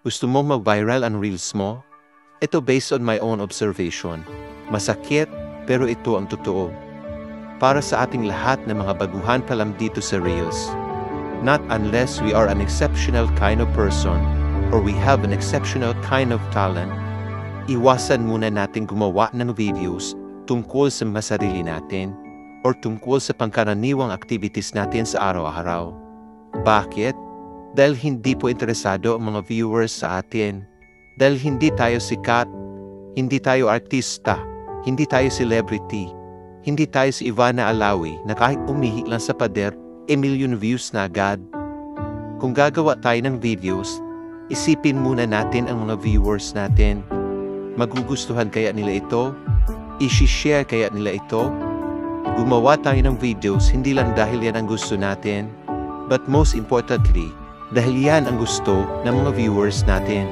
Gusto mong mag-viral ang reels mo? Ito based on my own observation. Masakit, pero ito ang totoo. Para sa ating lahat na mga baguhan pa lang dito sa reels. Not unless we are an exceptional kind of person or we have an exceptional kind of talent, iwasan muna natin gumawa ng videos tungkol sa masarili natin or tungkol sa pangkaraniwang activities natin sa araw-araw. Bakit? Dahil hindi po interesado ang mga viewers sa atin. Dahil hindi tayo sikat, hindi tayo artista, hindi tayo celebrity, hindi tayo si Ivana Alawi na kahit umihi lang sa pader, million views na agad. Kung gagawa tayo ng videos, isipin muna natin ang mga viewers natin. Magugustuhan kaya nila ito? I-share kaya nila ito? Gumawa tayo ng videos hindi lang dahil yan ang gusto natin, but most importantly, dahil yan ang gusto ng mga viewers natin.